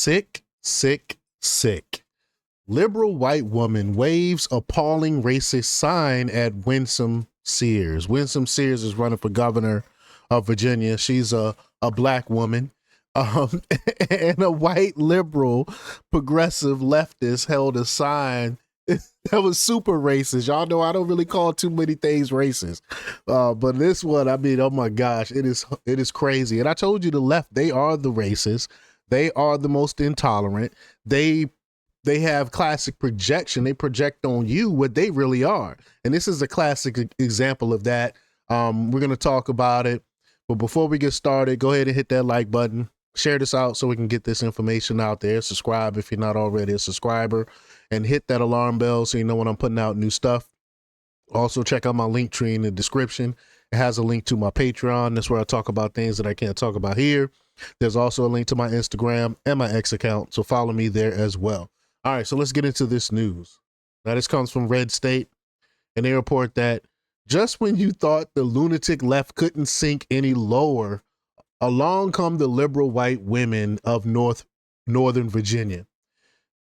Sick, sick, sick. Liberal white woman waves appalling racist sign at Winsome Sears. Winsome Sears is running for governor of Virginia. She's a black woman. Um, and a white liberal progressive leftist held a sign that was super racist. Y'all know I don't really call too many things racist. But this one, I mean, oh my gosh, it is crazy. And I told you the left, they are the racists. They are the most intolerant. They have classic projection. They project on you what they really are. And this is a classic example of that. We're going to talk about it. But before we get started, go ahead and hit that like button. Share this out so we can get this information out there. Subscribe if you're not already a subscriber. And hit that alarm bell so you know when I'm putting out new stuff. Also, check out my link tree in the description. It has a link to my Patreon. That's where I talk about things that I can't talk about here. There's also a link to my Instagram and my X account. So follow me there as well. All right, so let's get into this news. Now, this comes from Red State, and they report that just when you thought the lunatic left couldn't sink any lower, along come the liberal white women of Northern Virginia.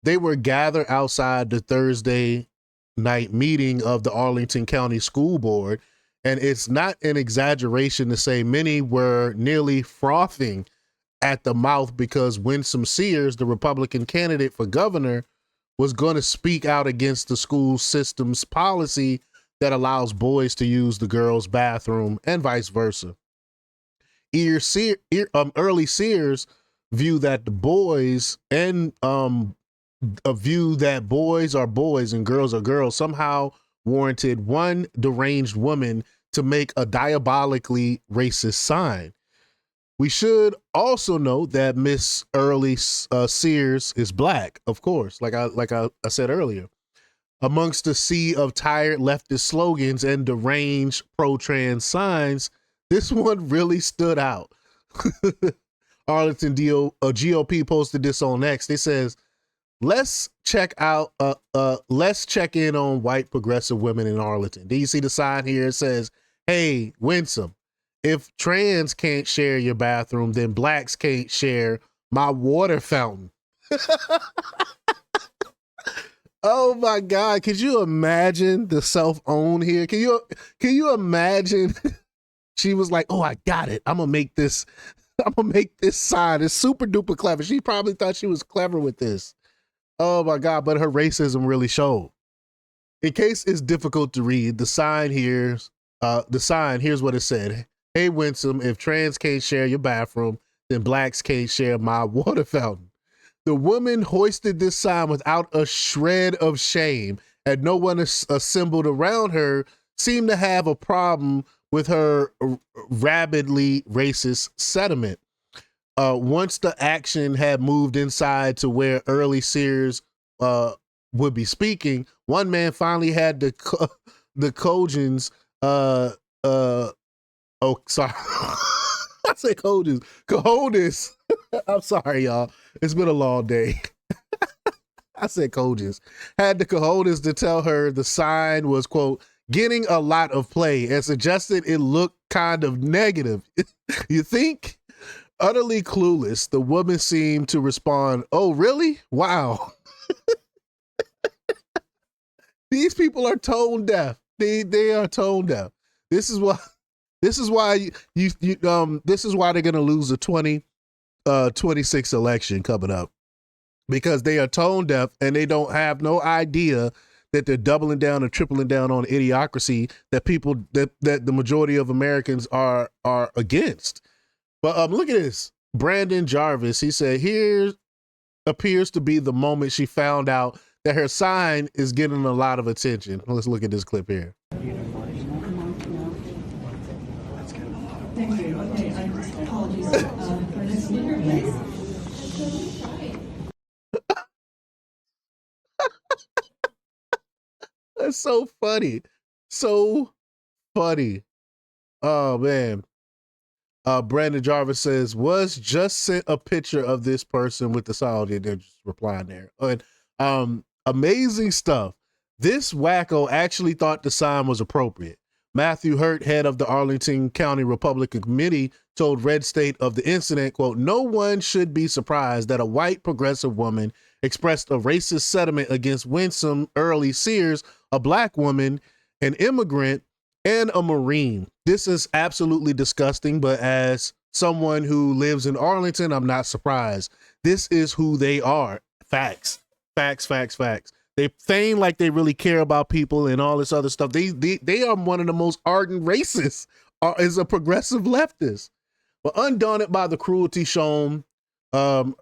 They were gathered outside the Thursday night meeting of the Arlington County School Board, and it's not an exaggeration to say many were nearly frothing at the mouth because Winsome Sears, the Republican candidate for governor, was going to speak out against the school system's policy that allows boys to use the girls' bathroom and vice versa. Early Sears view that the boys and a view that boys are boys and girls are girls somehow warranted one deranged woman to make a diabolically racist sign. We should also note that Miss Early Sears is black, of course, like I said earlier. Amongst the sea of tired leftist slogans and deranged pro-trans signs, this one really stood out. Arlington GOP posted this on X. It says, let's check in on white progressive women in Arlington. Do you see the sign here? It says, hey, Winsome, if trans can't share your bathroom, then blacks can't share my water fountain. Oh my God. Could you imagine the self-own here? Can you imagine? She was like, oh, I got it. I'm gonna make this sign. It's super duper clever. She probably thought she was clever with this. Oh my God, but her racism really showed. In case it's difficult to read, the sign, here's what it said. Hey, Winsome, if trans can't share your bathroom, then blacks can't share my water fountain. The woman hoisted this sign without a shred of shame, and no one assembled around her seemed to have a problem with her rabidly racist sentiment. Once the action had moved inside to where Early Sears would be speaking, one man finally had the cogents. Oh, sorry. I say cojones. I'm sorry, y'all. It's been a long day. I said cojones. Had the cojones to tell her the sign was, quote, getting a lot of play and suggested it looked kind of negative. You think? Utterly clueless, the woman seemed to respond, oh, really? Wow. These people are tone deaf. They are tone deaf. This is why they're going to lose the 2026 election coming up, because they are tone deaf and they don't have no idea that they're doubling down and tripling down on idiocracy that the majority of Americans are against. But look at this. Brandon Jarvis, he said, here appears to be the moment she found out that her sign is getting a lot of attention. Let's look at this clip here. Thank you. Okay, apologies for this speaker, please. That's so funny. So funny. Oh, man. Brandon Jarvis says, was just sent a picture of this person with the sound. They're just replying there. And amazing stuff. This wacko actually thought the sign was appropriate. Matthew Hurt, head of the Arlington County Republican Committee, told Red State of the incident, quote, "No one should be surprised that a white progressive woman expressed a racist sentiment against Winsome Early Sears, a black woman, an immigrant, and a Marine. This is absolutely disgusting, but as someone who lives in Arlington, I'm not surprised. This is who they are. Facts, facts, facts, facts. They feign like they really care about people and all this other stuff. They are one of the most ardent racists as a progressive leftist. But undaunted by the cruelty shown to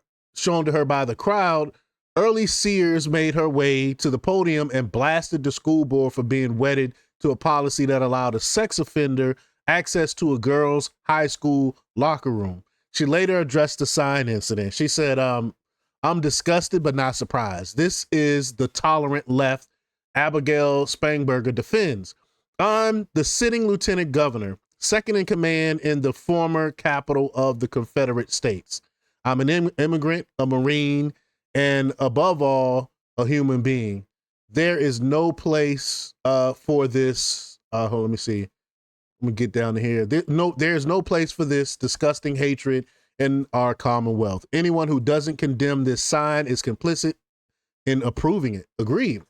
her by the crowd, Early Sears made her way to the podium and blasted the school board for being wedded to a policy that allowed a sex offender access to a girls' high school locker room. She later addressed the sign incident. She said, "I'm disgusted but not surprised. This is the tolerant left," Abigail Spangberger defends. "I'm the sitting lieutenant governor, second in command in the former capital of the Confederate States. I'm an immigrant, a Marine, and above all, a human being. There is no place for this." Let me see. Let me get down to here. There's no place for this disgusting hatred in our Commonwealth. Anyone who doesn't condemn this sign is complicit in approving it. Agreed.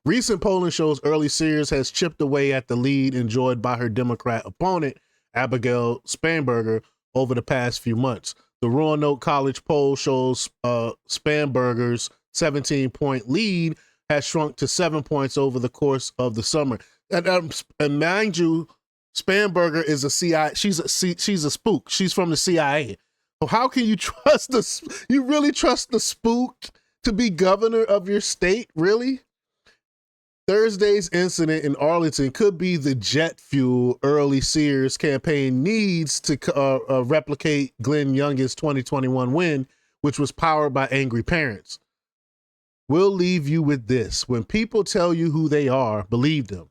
Recent polling shows Early Sears has chipped away at the lead enjoyed by her Democrat opponent, Abigail Spangberger, over the past few months. The Roanoke College poll shows Spangberger's 17-point lead has shrunk to 7 points over the course of the summer. And mind you, Spangberger is a CIA. She's a spook. She's from the CIA. So how can you trust you really trust the spook to be governor of your state? Really? Thursday's incident in Arlington could be the jet fuel Early Sears campaign needs to replicate Glenn Young's 2021 win, which was powered by angry parents. "We'll leave you with this. When people tell you who they are, believe them.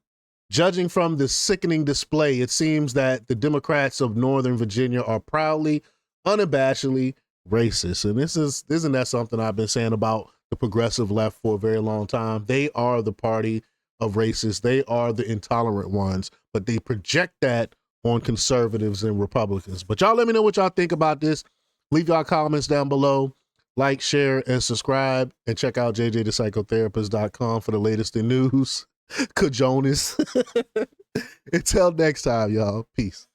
Judging from the sickening display, it seems that the Democrats of Northern Virginia are proudly, unabashedly racist." And isn't that something I've been saying about the progressive left for a very long time? They are the party of racists. They are the intolerant ones, but they project that on conservatives and Republicans. But y'all let me know what y'all think about this. Leave y'all comments down below. Like, share, and subscribe. And check out jjthepsychotherapist.com for the latest in news. Cajonas. Until next time, y'all. Peace.